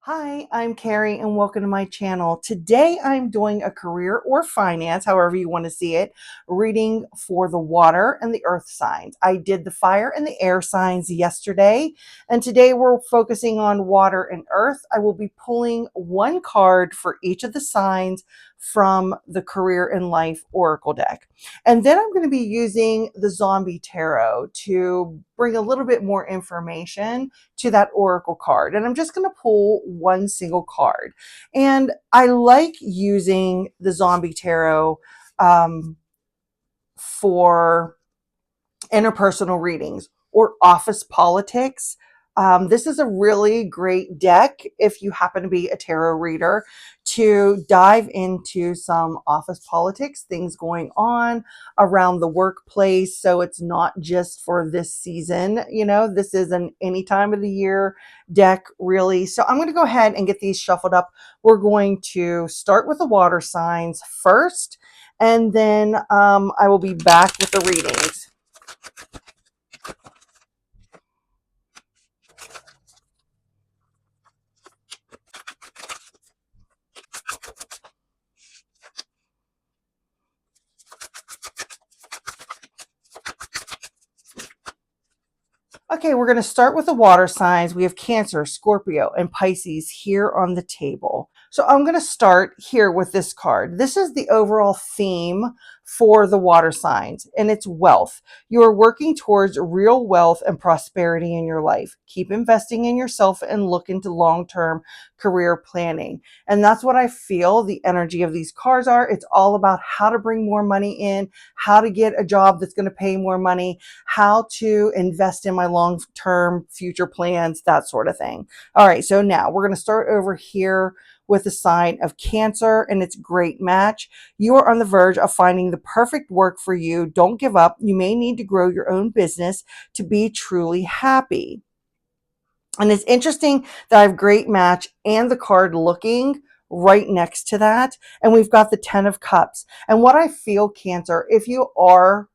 Hi, I'm Carrie and welcome to my channel. Today I'm doing a career or finance, however you want to see it, reading for the water and the earth signs. I did the fire and the air signs yesterday, and today we're focusing on water and earth. I will be pulling one card for each of the signs from the career and life oracle deck. And then I'm going to be using the zombie tarot to bring a little bit more information to that oracle card. And I'm just going to pull one single card. And I like using the zombie tarot for interpersonal readings or office politics. This is a really great deck if you happen to be a tarot reader to dive into some office politics, things going on around the workplace. So it's not just for this season, this is an any time of the year deck, really. So I'm going to go ahead and get these shuffled up. We're going to start with the water signs first, and then I will be back with the readings. Okay, we're going to start with the water signs. We have Cancer, Scorpio, and Pisces here on the table. So I'm going to start here with this card. This is the overall theme for the water signs, and it's wealth. You are working towards real wealth and prosperity in your life. Keep investing in yourself and look into long-term career planning. And that's what I feel the energy of these cards are. It's all about how to bring more money in, how to get a job that's going to pay more money, how to invest in my long-term future plans, that sort of thing. All right, so now we're going to start over here with the sign of Cancer, and it's great match. You are on the verge of finding the perfect work for you. Don't give up. You may need to grow your own business to be truly happy. And it's interesting that I have great match and the card looking right next to that. And we've got the 10 of Cups. And what I feel, Cancer, if you are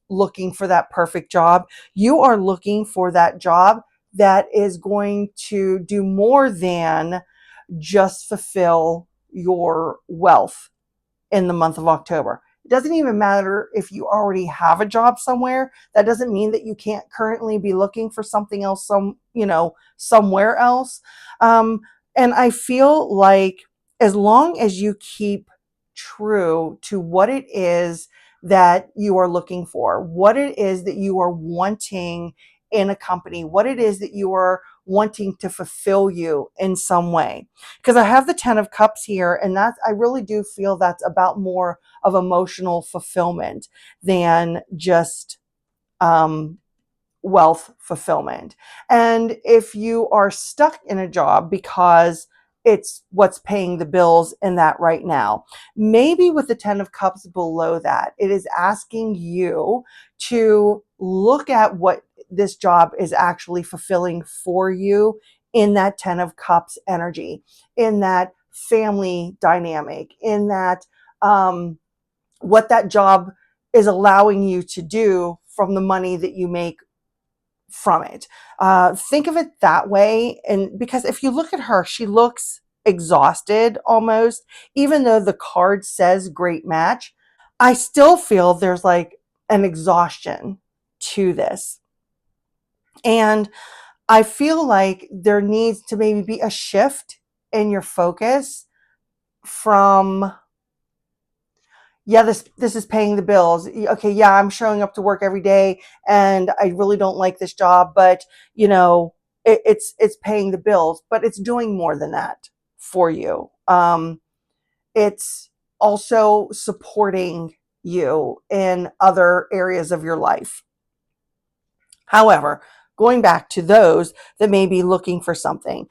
looking for that perfect job, you are looking for that job that is going to do more than just fulfill your wealth in the month of October. It doesn't even matter if you already have a job somewhere. That doesn't mean that you can't currently be looking for something else, somewhere else. And I feel like as long as you keep true to what it is that you are looking for, what it is that you are wanting in a company, what it is that you are wanting to fulfill you in some way. Because I have the 10 of Cups here, and I really do feel that's about more of emotional fulfillment than just wealth fulfillment. And if you are stuck in a job because it's what's paying the bills in that right now, maybe with the 10 of Cups below that, it is asking you to look at what this job is actually fulfilling for you in that 10 of Cups energy, in that family dynamic, in that what that job is allowing you to do from the money that you make from it. Think of it that way. And because if you look at her, she looks exhausted almost, even though the card says great match. I still feel there's like an exhaustion to this. And I feel like there needs to maybe be a shift in your focus from, yeah, this is paying the bills. Okay, yeah, I'm showing up to work every day and I really don't like this job, but it's paying the bills, but it's doing more than that for you. It's also supporting you in other areas of your life. However, going back to those that may be looking for something,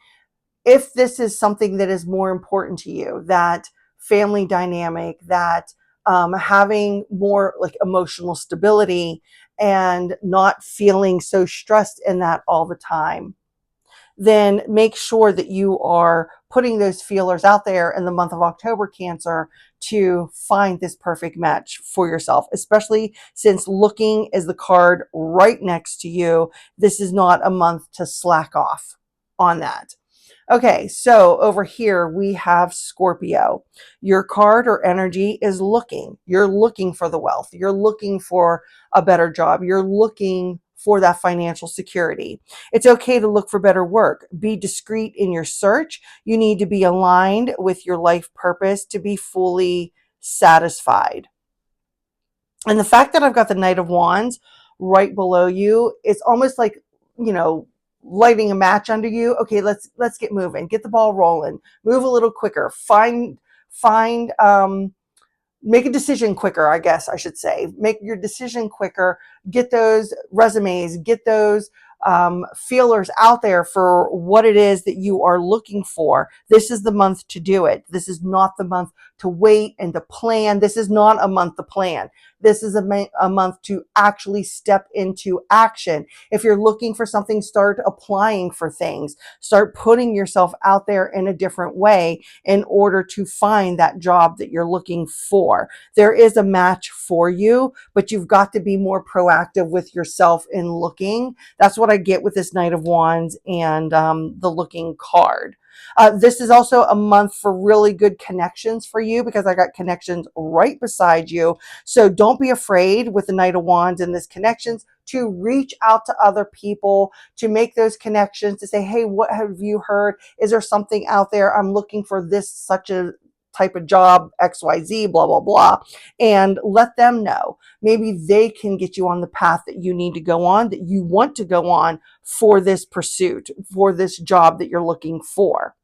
if this is something that is more important to you, that family dynamic, that having more like emotional stability and not feeling so stressed in that all the time, then make sure that you are putting those feelers out there in the month of October, Cancer, to find this perfect match for yourself, especially since looking is the card right next to you. This is not a month to slack off on that. Okay, so over here we have Scorpio. Your card or energy is looking. You're looking for the wealth. You're looking for a better job. You're looking for that financial security. It's okay to look for better work. Be discreet in your search. You need to be aligned with your life purpose to be fully satisfied. And the fact that I've got the Knight of Wands right below you, it's almost like, you know, lighting a match under you. Okay, let's get moving. Get the ball rolling. Move a little quicker. Find make a decision quicker, I guess I should say. Make your decision quicker. Get those resumes, get those feelers out there for what it is that you are looking for. This is the month to do it. This is not the month to wait and to plan. This is not a month to plan. This is a month to actually step into action. If you're looking for something, start applying for things. Start putting yourself out there in a different way in order to find that job that you're looking for. There is a match for you, but you've got to be more proactive with yourself in looking. That's what I get with this Knight of Wands and the looking card. This is also a month for really good connections for you because I got connections right beside you. So don't be afraid with the Knight of Wands and this connections to reach out to other people, to make those connections, to say, hey, what have you heard? Is there something out there? I'm looking for this, such a type of job, XYZ, blah, blah, blah, and let them know. Maybe they can get you on the path that you need to go on, that you want to go on for this pursuit, for this job that you're looking for.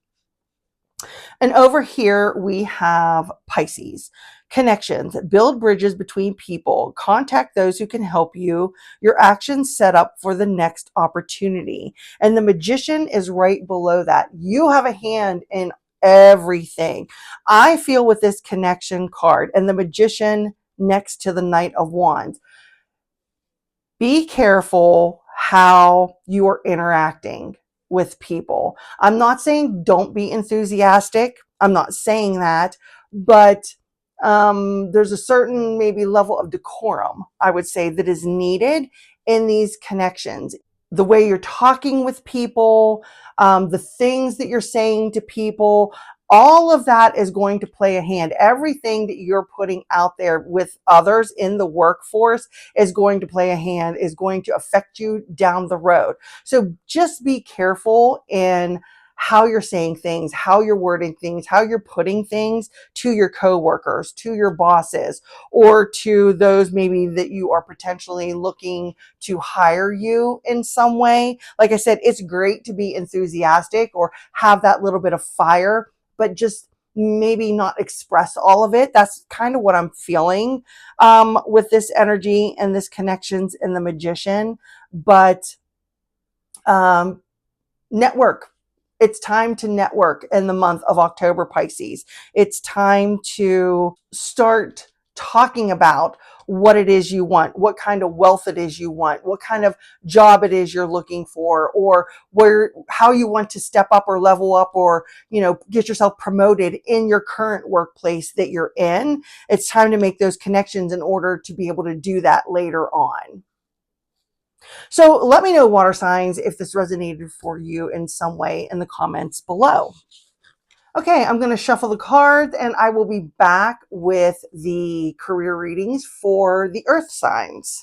And over here we have Pisces. Connections. Build bridges between people. Contact those who can help you. Your actions set up for the next opportunity. And the Magician is right below that. You have a hand in everything. I feel with this connection card and the Magician next to the Knight of Wands, be careful how you are interacting with people. I'm not saying don't be enthusiastic. I'm not saying that, but there's a certain maybe level of decorum, I would say, that is needed in these connections. The way you're talking with people, the things that you're saying to people, all of that is going to play a hand. Everything that you're putting out there with others in the workforce is going to play a hand, is going to affect you down the road. So just be careful in how you're saying things, how you're wording things, how you're putting things to your coworkers, to your bosses, or to those maybe that you are potentially looking to hire you in some way. Like I said, it's great to be enthusiastic or have that little bit of fire, but just maybe not express all of it. That's kind of what I'm feeling with this energy and this connections and the Magician. But network. It's time to network in the month of October, Pisces. It's time to start talking about what it is you want, what kind of wealth it is you want, what kind of job it is you're looking for, or how you want to step up or level up or, get yourself promoted in your current workplace that you're in. It's time to make those connections in order to be able to do that later on. So let me know, water signs, if this resonated for you in some way in the comments below. Okay, I'm going to shuffle the cards and I will be back with the career readings for the earth signs.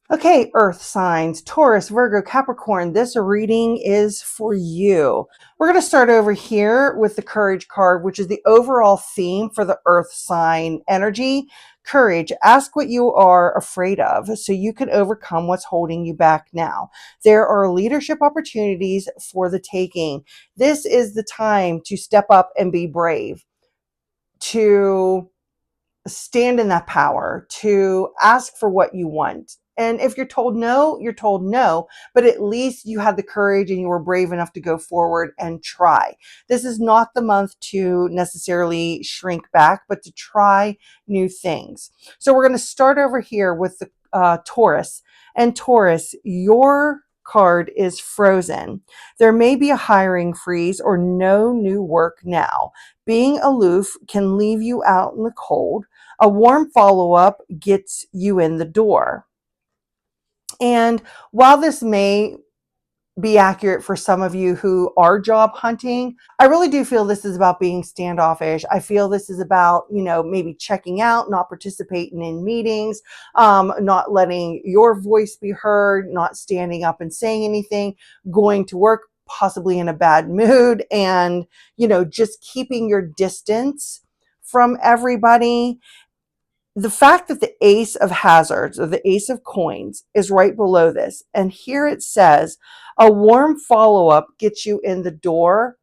Okay, earth signs, Taurus, Virgo, Capricorn, this reading is for you. We're going to start over here with the courage card, which is the overall theme for the earth sign energy. Courage, ask what you are afraid of so you can overcome what's holding you back now. There are leadership opportunities for the taking. This is the time to step up and be brave, to stand in that power, to ask for what you want, And if you're told no, you're told no, but at least you had the courage and you were brave enough to go forward and try. This is not the month to necessarily shrink back, but to try new things. So we're going to start over here with the Taurus. And Taurus, your card is frozen. There may be a hiring freeze or no new work now. Being aloof can leave you out in the cold. A warm follow-up gets you in the door. And while this may be accurate for some of you who are job hunting, I really do feel this is about being standoffish. I feel this is about, maybe checking out, not participating in meetings, not letting your voice be heard, not standing up and saying anything, going to work possibly in a bad mood, and, just keeping your distance from everybody. The fact that the ace of hazards or the ace of coins is right below this, and here it says a warm follow-up gets you in the door.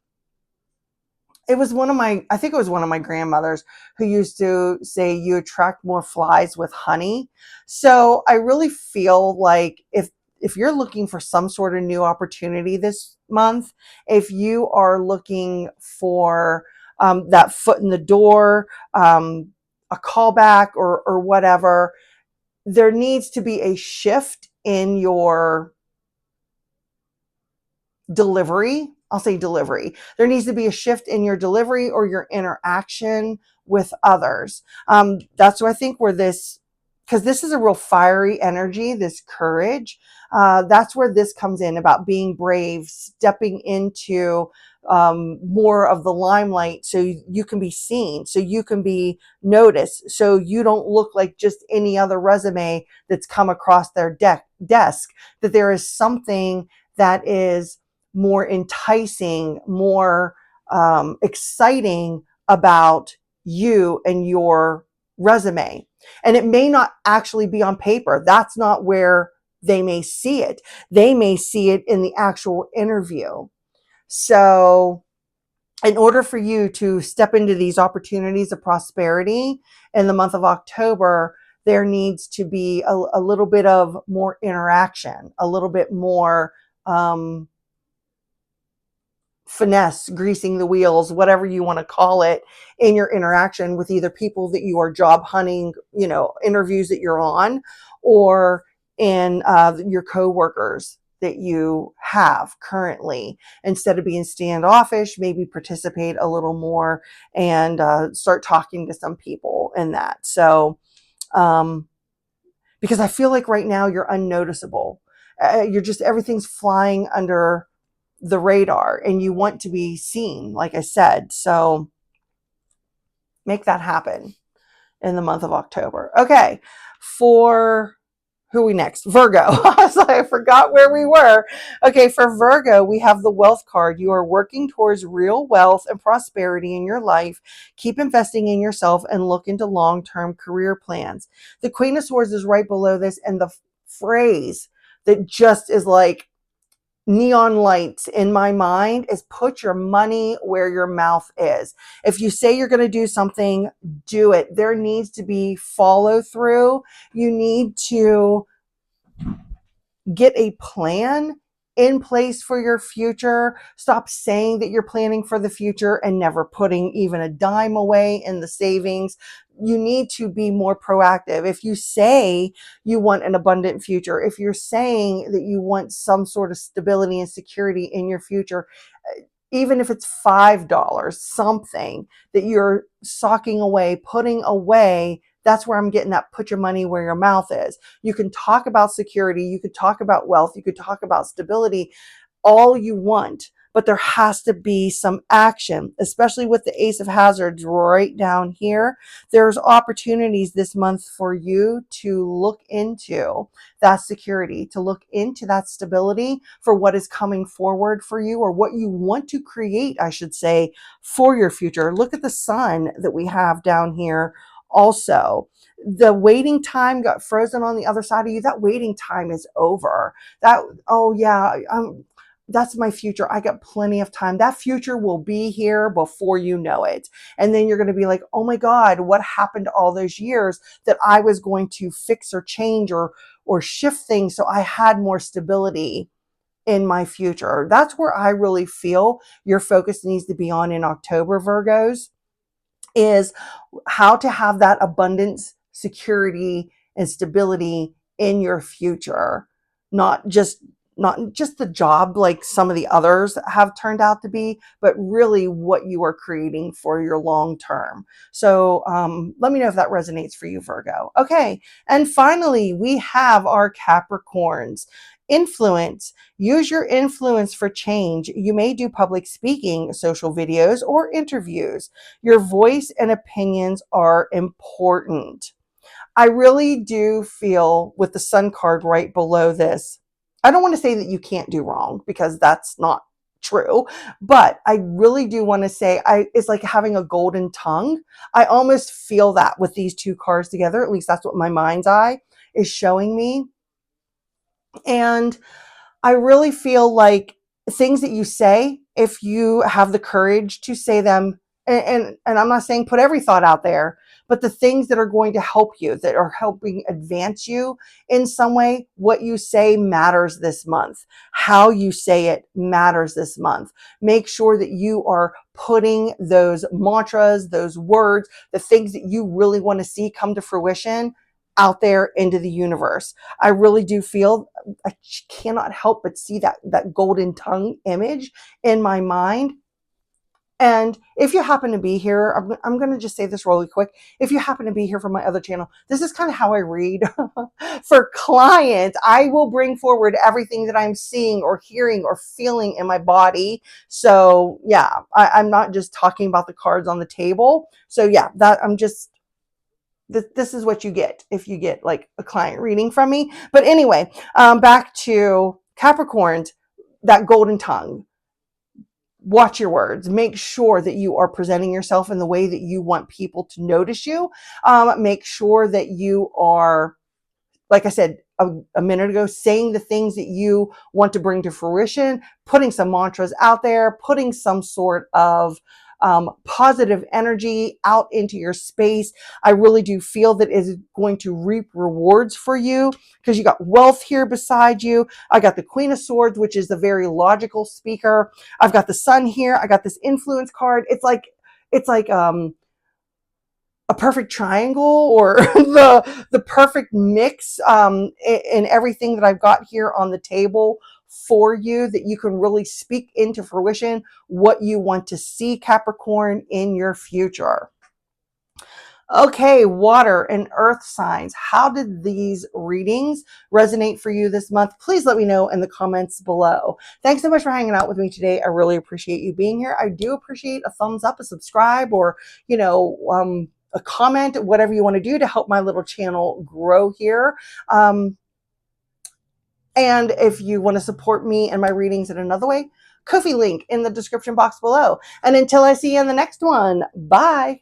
I think it was one of my grandmothers who used to say you attract more flies with honey. So I really feel like if you're looking for some sort of new opportunity this month, if you are looking for that foot in the door, a callback or whatever, there needs to be a shift in your delivery. I'll say delivery. There needs to be a shift in your delivery or your interaction with others. That's what I think because this is a real fiery energy, this courage. That's where this comes in, about being brave, stepping into more of the limelight so you can be seen, so you can be noticed, so you don't look like just any other resume that's come across their desk, that there is something that is more enticing, more exciting about you and your resume. And it may not actually be on paper. That's not where they may see it. They may see it in the actual interview. So in order for you to step into these opportunities of prosperity in the month of October, there needs to be a little bit of more interaction, a little bit more finesse, greasing the wheels, whatever you want to call it, in your interaction with either people that you are job hunting, interviews that you're on, or in your coworkers that you have currently. Instead of being standoffish, maybe participate a little more and start talking to some people in that. So, because I feel like right now you're unnoticeable. Everything's flying under the radar and you want to be seen, like I said. So make that happen in the month of October. Okay, for who are we next? Virgo. I forgot where we were. Okay, for Virgo, we have the wealth card. You are working towards real wealth and prosperity in your life. Keep investing in yourself and look into long-term career plans. The Queen of Swords is right below this, and the phrase that just is like neon lights in my mind is put your money where your mouth is. If you say you're going to do something, do it. There needs to be follow through. You need to get a plan in place for your future. Stop saying that you're planning for the future and never putting even a dime away in the savings. You need to be more proactive. If you say you want an abundant future, if you're saying that you want some sort of stability and security in your future, even if it's $5, something that you're socking away, putting away, that's where I'm getting that put your money where your mouth is. You can talk about security, you could talk about wealth, you could talk about stability, all you want, but there has to be some action, especially with the Ace of Hazards right down here. There's opportunities this month for you to look into that security, to look into that stability for what is coming forward for you, or what you want to create, I should say, for your future. Look at the sun that we have down here also. The waiting time got frozen on the other side of you. That waiting time is over. That's my future. I got plenty of time. That future will be here before you know it. And then you're going to be like, oh my God, what happened to all those years that I was going to fix or change or or shift things so I had more stability in my future. That's where I really feel your focus needs to be on in October, Virgos, is how to have that abundance, security, and stability in your future. Not just the job like some of the others have turned out to be, but really what you are creating for your long term. So let me know if that resonates for you, Virgo. Okay, and finally, we have our Capricorns. Influence. Use your influence for change. You may do public speaking, social videos, or interviews. Your voice and opinions are important. I really do feel with the Sun card right below this, I don't want to say that you can't do wrong because that's not true, but I really do want to say it's like having a golden tongue. I almost feel that with these two cards together. At least that's what my mind's eye is showing me. And I really feel like things that you say, if you have the courage to say them, and I'm not saying put every thought out there, but the things that are going to help you, that are helping advance you in some way, what you say matters this month. How you say it matters this month. Make sure that you are putting those mantras, those words, the things that you really want to see come to fruition out there into the universe. I really do feel I cannot help but see that golden tongue image in my mind. And if you happen to be here, I'm going to just say this really quick. If you happen to be here from my other channel, this is kind of how I read for clients. I will bring forward everything that I'm seeing or hearing or feeling in my body. So yeah, I'm not just talking about the cards on the table. So yeah, this is what you get if you get like a client reading from me. But anyway, back to Capricorns, that golden tongue. Watch your words. Make sure that you are presenting yourself in the way that you want people to notice you. Make sure that you are, like I said a minute ago, saying the things that you want to bring to fruition, putting some mantras out there, putting some sort of positive energy out into your space. I really do feel that it is going to reap rewards for you because you got wealth here beside you. I got the Queen of Swords, which is the very logical speaker. I've got the Sun here. I got this influence card. It's like a perfect triangle or the perfect mix in everything that I've got here on the table for you, that you can really speak into fruition what you want to see, Capricorn, in your future. Okay, water and earth signs. How did these readings resonate for you this month? Please let me know in the comments below. Thanks so much for hanging out with me today. I really appreciate you being here. I do appreciate a thumbs up, a subscribe, or, a comment, whatever you want to do to help my little channel grow here. And if you want to support me and my readings in another way, Ko-fi link in the description box below. And until I see you in the next one, bye.